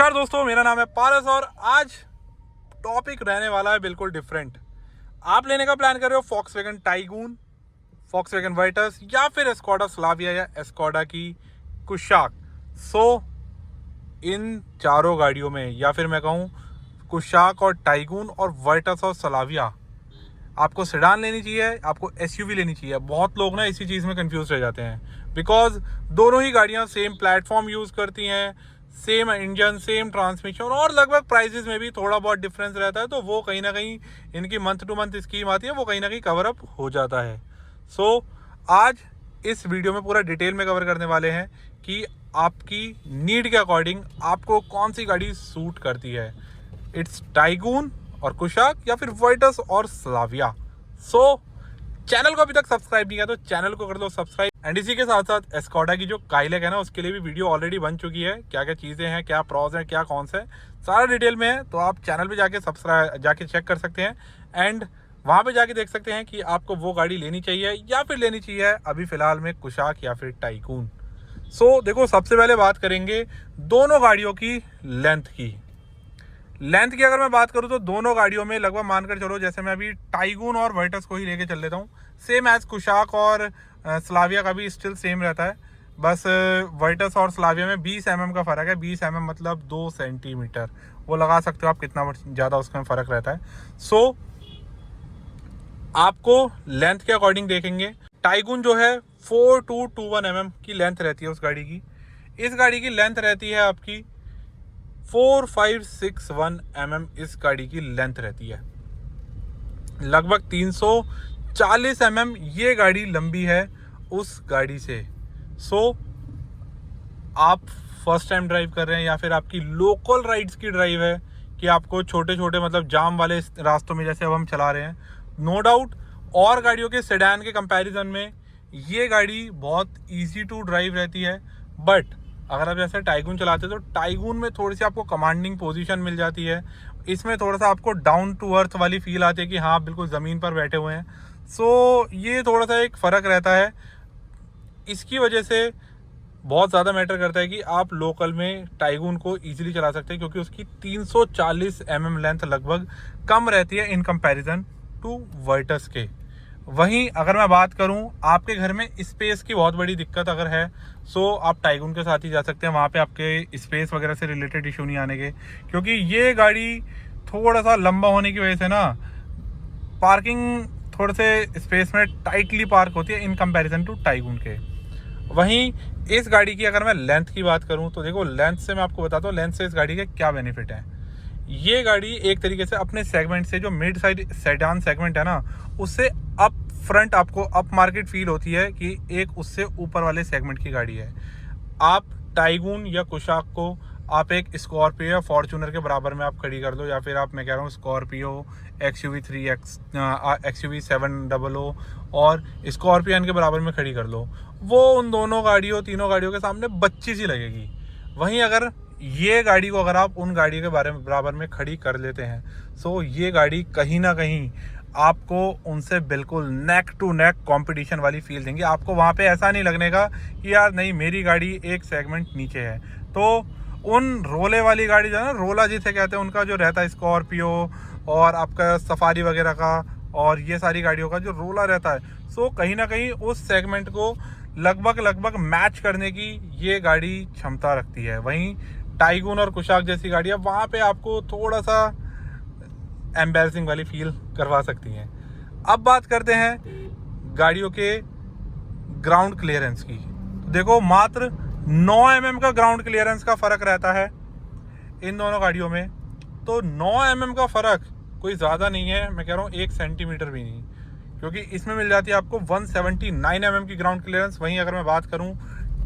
नमस्कार दोस्तों, मेरा नाम है पारस और आज टॉपिक रहने वाला है बिल्कुल डिफरेंट। आप लेने का प्लान कर रहे हो फॉक्सवैगन टाइगून, फॉक्सवैगन वाइटस या फिर एस्कोडा स्लाविया या एस्कोडा की कुशाक। इन चारों गाड़ियों में या फिर मैं कहूँ कुशाक और टाइगून और वाइटस और स्लाविया, आपको सेडान लेनी चाहिए, आपको एसयूवी लेनी चाहिए। बहुत लोग ना इसी चीज़ में कंफ्यूज रह जाते हैं बिकॉज दोनों ही गाड़ियाँ सेम प्लेटफॉर्म यूज़ करती हैं, सेम इंजन, सेम ट्रांसमिशन और लगभग प्राइसेस में भी थोड़ा बहुत डिफरेंस रहता है। तो वो कहीं ना कहीं इनकी मंथ टू मंथ स्कीम आती है, वो कहीं ना कहीं कवर अप हो जाता है। आज इस वीडियो में पूरा डिटेल में कवर करने वाले हैं कि आपकी नीड के अकॉर्डिंग आपको कौन सी गाड़ी सूट करती है, इट्स टाइगून और कुशाक या फिर वाइटस और स्लाविया। चैनल को अभी तक सब्सक्राइब नहीं किया तो चैनल को कर लो सब्सक्राइब। एंड इसी के साथ साथ एस्कोडा की जो काइलैक है ना, उसके लिए भी वीडियो ऑलरेडी बन चुकी है। क्या क्या चीज़ें हैं, क्या प्रॉस हैं, क्या कॉन्स है, सारा डिटेल में है। तो आप चैनल पे जाके चेक कर सकते हैं एंड वहाँ पे जाके देख सकते हैं कि आपको वो गाड़ी लेनी चाहिए या फिर लेनी चाहिए अभी फ़िलहाल में कुशाक या फिर टाइकून। देखो, सबसे पहले बात करेंगे दोनों गाड़ियों की लेंथ की अगर मैं बात करूं तो दोनों गाड़ियों में लगभग मानकर चलो, जैसे मैं अभी टाइगून और वाइटस को ही लेके चल लेता हूं, सेम एज कुशाक और स्लाविया का भी स्टिल सेम रहता है। बस वाइटस और स्लाविया में 20 mm का फ़र्क है। 20 mm मतलब 2 सेंटीमीटर, वो लगा सकते हो आप कितना ज़्यादा उसमें फ़र्क रहता है। आपको लेंथ के अकॉर्डिंग देखेंगे, टाइगून जो है 4221 mm की लेंथ रहती है उस गाड़ी की। इस गाड़ी की लेंथ रहती है आपकी 4561 mm। इस गाड़ी की लेंथ रहती है लगभग 340 mm। ये गाड़ी लंबी है उस गाड़ी से। आप फर्स्ट टाइम ड्राइव कर रहे हैं या फिर आपकी लोकल राइड्स की ड्राइव है कि आपको छोटे छोटे मतलब जाम वाले रास्तों में जैसे अब हम चला रहे हैं, नो डाउट और गाड़ियों के सेडान के कंपैरिजन में ये गाड़ी बहुत इजी टू ड्राइव रहती है। बट अगर आप जैसे टाइगून चलाते हो तो टाइगून में थोड़ी सी आपको कमांडिंग पोजीशन मिल जाती है, इसमें थोड़ा सा आपको डाउन टू अर्थ वाली फील आती है कि हाँ बिल्कुल ज़मीन पर बैठे हुए हैं। ये थोड़ा सा एक फ़र्क रहता है। इसकी वजह से बहुत ज़्यादा मैटर करता है कि आप लोकल में टाइगून को ईजिली चला सकते हैं क्योंकि उसकी 340 mm लेंथ लगभग कम रहती है इन कंपैरिजन टू वाइटस के। वहीं अगर मैं बात करूं, आपके घर में स्पेस की बहुत बड़ी दिक्कत अगर है आप टाइगून के साथ ही जा सकते हैं। वहाँ पे आपके स्पेस वगैरह से रिलेटेड इशू नहीं आने के, क्योंकि ये गाड़ी थोड़ा सा लंबा होने की वजह से ना पार्किंग थोड़े से स्पेस में टाइटली पार्क होती है इन कंपैरिजन टू टाइगून के। वहीं इस गाड़ी की अगर मैं लेंथ की बात करूं तो देखो, लेंथ से मैं आपको बताता हूँ लेंथ से इस गाड़ी के क्या बेनिफिट है। ये गाड़ी एक तरीके से अपने सेगमेंट से, जो मिड साइड सेडान सेगमेंट है ना, उससे अप फ्रंट आपको अप मार्केट फील होती है कि एक उससे ऊपर वाले सेगमेंट की गाड़ी है। आप टाइगून या कुशाक को आप एक स्कॉर्पियो या फॉर्च्यूनर के बराबर में आप खड़ी कर दो, या फिर आप, मैं कह रहा हूँ, स्कॉर्पियो XUV 3X, XUV 700 और स्कॉर्पियन के बराबर में खड़ी कर लो। वो उन दोनों गाड़ियों, तीनों गाड़ियों के सामने बच्ची सी लगेगी। वहीं अगर ये गाड़ी को अगर आप उन गाड़ियों के बराबर में खड़ी कर लेते हैं ये गाड़ी कहीं ना कहीं आपको उनसे बिल्कुल नेक टू नेक कंपटीशन वाली फील देंगे। आपको वहाँ पे ऐसा नहीं लगने का कि यार नहीं, मेरी गाड़ी एक सेगमेंट नीचे है। तो उन रोले वाली गाड़ी जो है ना, रोला जिसे कहते हैं, उनका जो रहता है स्कॉर्पियो और आपका सफारी वगैरह का और ये सारी गाड़ियों का जो रोला रहता है, कहीं ना कहीं उस सेगमेंट को लगभग मैच करने की ये गाड़ी क्षमता रखती है। वहीं टाइगून और कुशाक जैसी गाड़ियाँ वहाँ पे आपको थोड़ा सा एम्बैरसिंग वाली फील करवा सकती हैं। अब बात करते हैं गाड़ियों के ग्राउंड क्लियरेंस की। देखो, मात्र 9 mm का ग्राउंड क्लियरेंस का फ़र्क रहता है इन दोनों गाड़ियों में। तो 9 mm का फ़र्क कोई ज़्यादा नहीं है, मैं कह रहा हूँ 1 सेंटीमीटर भी नहीं, क्योंकि इसमें मिल जाती है आपको 179 mm की ग्राउंड क्लियरेंस। वहीं अगर मैं बात करूँ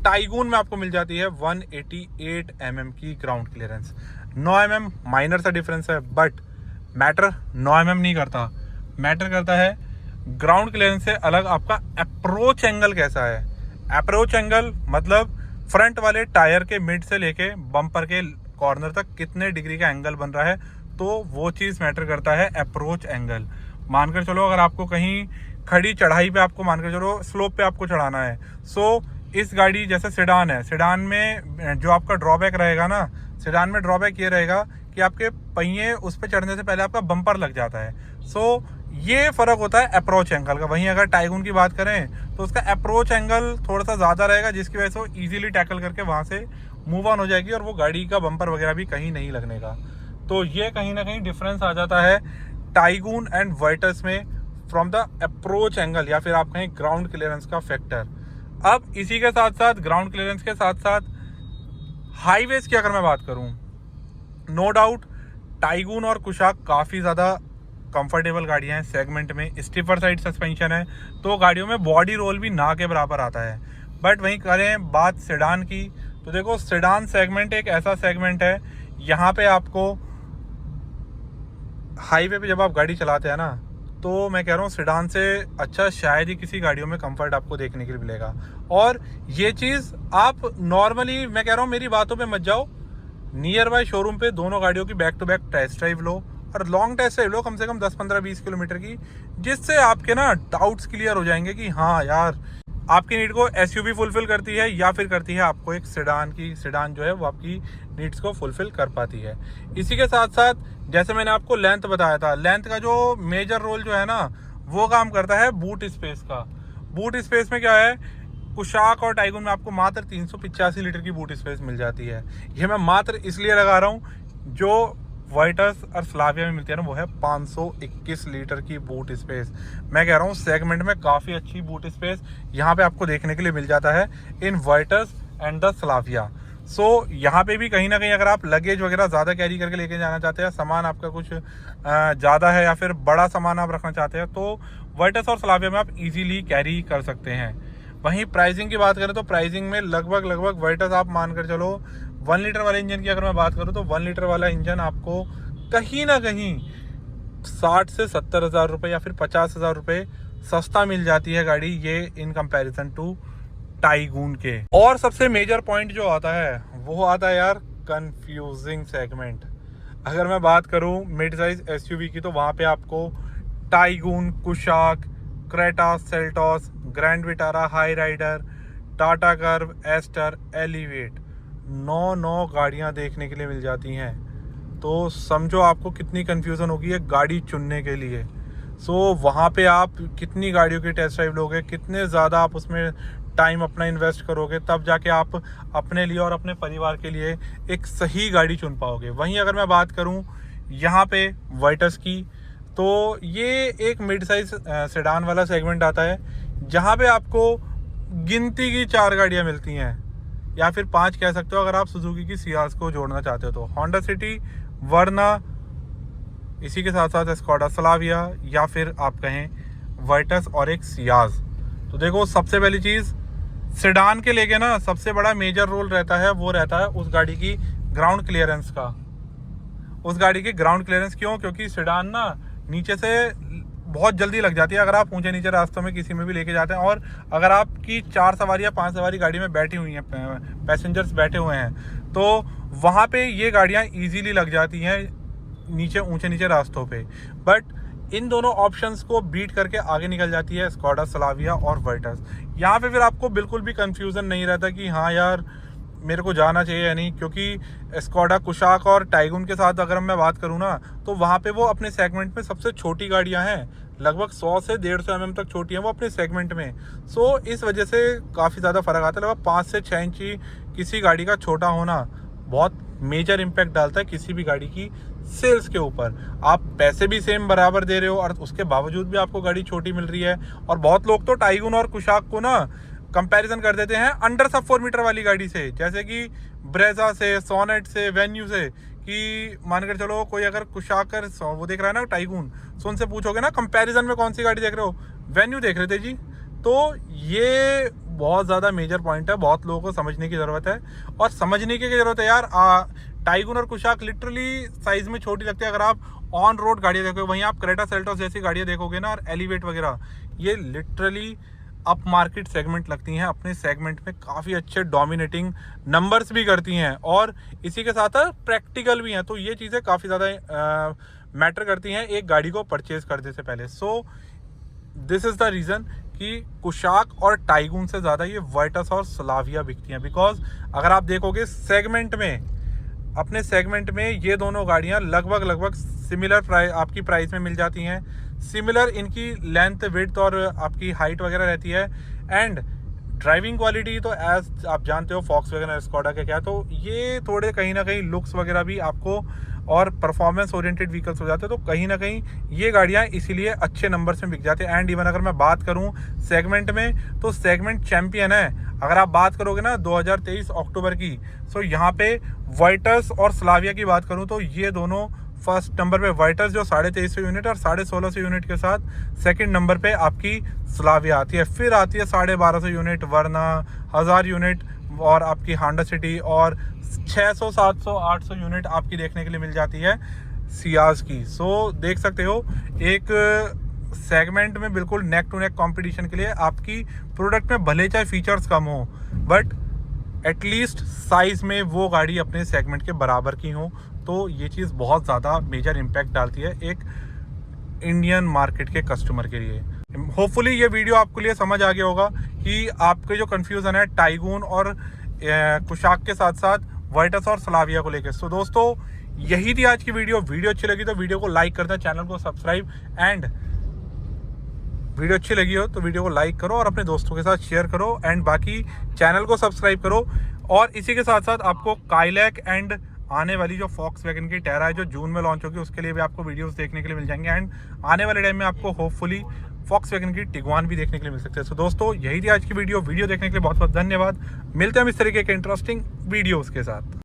टाइगून में आपको मिल जाती है 188 mm की ग्राउंड क्लियरेंस। 9 mm माइनर सा डिफरेंस है, बट मैटर 9 mm नहीं करता। मैटर करता है ग्राउंड क्लियरेंस से अलग आपका अप्रोच एंगल कैसा है। अप्रोच एंगल मतलब फ्रंट वाले टायर के मिड से लेके बम्पर के कॉर्नर तक कितने डिग्री का एंगल बन रहा है, तो वो चीज़ मैटर करता है अप्रोच एंगल। मानकर चलो अगर आपको कहीं खड़ी चढ़ाई पे, आपको मानकर चलो स्लोप पे आपको चढ़ाना है, इस गाड़ी जैसे सेडान है, सेडान में जो आपका ड्रॉबैक रहेगा ना, सेडान में ड्रॉबैक ये रहेगा कि आपके पहिए उस पर चढ़ने से पहले आपका बम्पर लग जाता है। सो ये फ़र्क होता है अप्रोच एंगल का। वहीं अगर टाइगून की बात करें तो उसका अप्रोच एंगल थोड़ा सा ज़्यादा रहेगा, जिसकी वजह से वो ईजिली टैकल करके वहाँ से मूव ऑन हो जाएगी और वो गाड़ी का बम्पर वगैरह भी कहीं नहीं लगने का। तो ये कहीं ना कहीं डिफरेंस आ जाता है टाइगून एंड वाइटस में फ्रॉम द अप्रोच एंगल, या फिर आप कहें ग्राउंड क्लियरेंस का फैक्टर। अब इसी के साथ साथ ग्राउंड क्लियरेंस के साथ साथ हाईवेज की अगर मैं बात करूं, नो डाउट टाइगून और कुशाक काफ़ी ज़्यादा कंफर्टेबल गाड़ियां हैं सेगमेंट में। स्टिफर साइड सस्पेंशन है तो गाड़ियों में बॉडी रोल भी ना के बराबर आता है। बट वहीं करें बात सेडान की, तो देखो सेडान सेगमेंट एक ऐसा सेगमेंट है, यहाँ पे आपको हाईवे पे जब आप गाड़ी चलाते हैं ना, तो मैं कह रहा हूँ सेडान से अच्छा शायद ही किसी गाड़ियों में कंफर्ट आपको देखने के लिए मिलेगा। और ये चीज़ आप नॉर्मली, मैं कह रहा हूँ मेरी बातों पे मत जाओ, नियर बाय शोरूम पे दोनों गाड़ियों की back to back test drive लो और लॉन्ग टेस्ट ड्राइव लो, कम से कम 10-15-20 किलोमीटर की, जिससे आपके ना डाउट्स क्लियर हो जाएंगे कि हाँ यार आपकी नीड को एसयूवी फुलफिल करती है या फिर करती है आपको एक सेडान जो है वो आपकी नीड्स को फुलफिल कर पाती है। इसी के साथ साथ जैसे मैंने आपको लेंथ बताया था, लेंथ का जो मेजर रोल जो है ना वो काम करता है बूट स्पेस का। बूट स्पेस में क्या है, कुशाक और टाइगून में आपको मात्र 385 लीटर की बूट स्पेस मिल जाती है। ये मैं मात्र इसलिए लगा रहा हूँ, जो वाइटस और स्लाविया में मिलती है ना वो है 521 लीटर की बूट स्पेस। मैं कह रहा हूँ सेगमेंट में काफ़ी अच्छी बूट स्पेस यहाँ पे आपको देखने के लिए मिल जाता है इन वाइटस एंड द स्लाविया। सो यहाँ पे भी कहीं ना कहीं अगर आप लगेज वगैरह ज़्यादा कैरी करके लेके जाना चाहते हैं, सामान आपका कुछ ज़्यादा है या फिर बड़ा सामान आप रखना चाहते हैं, तो वाइटस और स्लाविया में आप इजीली कैरी कर सकते हैं। वहीं प्राइसिंग की बात करें तो प्राइसिंग में लगभग वाइटस आप मानकर चलो 1 लीटर वाले इंजन की अगर मैं बात करूं तो 1 लीटर वाला इंजन आपको कहीं ना कहीं 60 से 70 हज़ार रुपये या फिर 50 हज़ार रुपये सस्ता मिल जाती है गाड़ी, ये इन कंपैरिजन टू टाइगून के। और सबसे मेजर पॉइंट जो आता है वो आता है यार कंफ्यूजिंग सेगमेंट। अगर मैं बात करूं मिड साइज एसयूवी की, तो वहाँ पे आपको Taigun, Kushaq, Creta, Seltos, Grand Vitara, Hyryder, Tata Curvv, Astor, Elevate 9 गाड़ियां देखने के लिए मिल जाती हैं। तो समझो आपको कितनी कन्फ्यूज़न होगी एक गाड़ी चुनने के लिए। सो वहाँ पे आप कितनी गाड़ियों की टेस्ट ड्राइव लोगे, कितने ज़्यादा आप उसमें टाइम अपना इन्वेस्ट करोगे, तब जाके आप अपने लिए और अपने परिवार के लिए एक सही गाड़ी चुन पाओगे। वहीं अगर मैं बात करूँ यहाँ पे वाइटस की, तो ये एक मिड साइज सेडान वाला सेगमेंट आता है जहाँ पे आपको गिनती की 4 गाड़ियाँ मिलती हैं, या फिर 5 कह सकते हो अगर आप सुजुकी की सियाज को जोड़ना चाहते हो तो। होंडा सिटी, वर्ना, इसी के साथ साथ स्कोडा स्लाविया, या फिर आप कहें वाइटस और एक सियाज। तो देखो सबसे पहली चीज़ सेडान के लेके ना सबसे बड़ा मेजर रोल रहता है, वो रहता है उस गाड़ी की ग्राउंड क्लियरेंस का। उस गाड़ी की ग्राउंड क्लियरेंस क्यों? क्योंकि सेडान ना नीचे से बहुत जल्दी लग जाती है अगर आप ऊंचे नीचे रास्तों में किसी में भी लेके जाते हैं। और अगर आपकी 4 सवारी या 5 सवारी गाड़ी में बैठी हुई हैं, पैसेंजर्स बैठे हुए हैं, तो वहाँ पे ये गाड़ियाँ इजीली लग जाती हैं नीचे ऊंचे नीचे रास्तों पे। बट इन दोनों ऑप्शंस को बीट करके आगे निकल जाती है स्कोडा स्लाविया और वाइटस। यहाँ पे फिर आपको बिल्कुल भी कंफ्यूजन नहीं रहता कि हाँ यार मेरे को जाना चाहिए या नहीं, क्योंकि स्कोडा कुशाक और टाइगून के साथ अगर मैं बात करूँ ना, तो वहाँ पे वो अपने सेगमेंट में सबसे छोटी गाड़ियाँ हैं, लगभग 100 से 150 mm तक छोटी हैं वो अपने सेगमेंट में। सो इस वजह से काफ़ी ज़्यादा फ़र्क आता है। लगभग 5 से 6 इंची किसी गाड़ी का छोटा होना बहुत मेजर इम्पैक्ट डालता है किसी भी गाड़ी की सेल्स के ऊपर। आप पैसे भी सेम बराबर दे रहे हो और उसके बावजूद भी आपको गाड़ी छोटी मिल रही है। और बहुत लोग तो टाइगून और कुशाक को ना कंपैरिजन कर देते हैं अंडर सब 4 मीटर वाली गाड़ी से, जैसे कि ब्रेजा से, सोनेट से, वेन्यू से, कि मानकर चलो कोई अगर कुशाकर वो देख रहा है ना टाइगून, सो उनसे पूछोगे ना कंपैरिजन में कौन सी गाड़ी देख रहे हो, वेन्यू देख रहे थे जी। तो ये बहुत ज़्यादा मेजर पॉइंट है, बहुत लोगों को समझने की ज़रूरत है। और समझने की ज़रूरत है यार, टाइगून और कुशाक लिटरली साइज में छोटी लगती है। अगर आप ऑन रोड गाड़ियाँ देखोगे, वहीं आप क्रेटा सेल्टॉस जैसी गाड़ियाँ देखोगे ना, और एलिवेट वगैरह, ये लिटरली अप मार्केट सेगमेंट लगती हैं, अपने सेगमेंट में काफ़ी अच्छे डोमिनेटिंग नंबर्स भी करती हैं और इसी के साथ प्रैक्टिकल भी हैं। तो ये चीज़ें काफ़ी ज़्यादा मैटर करती हैं एक गाड़ी को परचेज करने से पहले। So this is the reason कि कुशाक और टाइगून से ज़्यादा ये वाइटस और स्लाविया बिकती हैं। बिकॉज अगर आप देखोगे सेगमेंट में अपने सेगमेंट में ये दोनों गाड़ियाँ लगभग सिमिलर आपकी प्राइस में मिल जाती हैं। सिमिलर इनकी लेंथ, विड्थ और आपकी हाइट वगैरह रहती है। एंड ड्राइविंग क्वालिटी तो एज आप जानते हो फॉक्सवैगन और स्कोडा के क्या, तो ये थोड़े कहीं ना कहीं लुक्स वगैरह भी आपको और परफॉर्मेंस ओरिएंटेड व्हीकल्स हो जाते हैं, तो कहीं ना कहीं ये गाड़ियाँ इसीलिए अच्छे नंबर से बिक जाते हैं। एंड इवन अगर मैं बात करूँ सेगमेंट में, तो सेगमेंट चैंपियन है। अगर आप बात करोगे ना 2023 अक्टूबर की, सो यहाँ पे वाइटस और स्लाविया की बात करूँ तो ये दोनों फर्स्ट नंबर पे, वाइटस जो 2350 यूनिट और 1650 यूनिट के साथ सेकंड नंबर पे आपकी स्लाविया आती है। फिर आती है 1250 यूनिट वरना, 1000 यूनिट और आपकी हांडा सिटी, और 600 700 800 यूनिट आपकी देखने के लिए मिल जाती है सियाज की। सो देख सकते हो एक सेगमेंट में बिल्कुल नेक टू नेक कंपटीशन के लिए आपकी प्रोडक्ट में भले चाहे फीचर्स कम हो, बट एटलीस्ट साइज में वो गाड़ी अपने सेगमेंट के बराबर की हो, तो ये चीज़ बहुत ज़्यादा मेजर इम्पैक्ट डालती है एक इंडियन मार्केट के कस्टमर के लिए। होपफुली ये वीडियो आपके लिए समझ आ गया होगा कि आपके जो कन्फ्यूज़न है टाइगून और कुशाक के साथ साथ वाइटस और स्लाविया को लेकर। सो दोस्तों यही थी आज की वीडियो। वीडियो अच्छी लगी तो वीडियो को लाइक कर दें, चैनल को सब्सक्राइब, एंड वीडियो अच्छी लगी हो तो वीडियो को लाइक करो और अपने दोस्तों के साथ शेयर करो, एंड बाकी चैनल को सब्सक्राइब करो। और इसी के साथ साथ आपको काइलैक एंड आने वाली जो फॉक्सवैगन की टेरा है जो जून में लॉन्च होगी, उसके लिए भी आपको वीडियोस देखने के लिए मिल जाएंगे। एंड आने वाले टाइम में आपको होपफुली फॉक्सवैगन की टिगुआन भी देखने के लिए मिल सकते हैं। सो दोस्तों यही थी आज की वीडियो देखने के लिए बहुत बहुत धन्यवाद। मिलते हैं हम इस तरीके के इंटरेस्टिंग वीडियोज़ के साथ।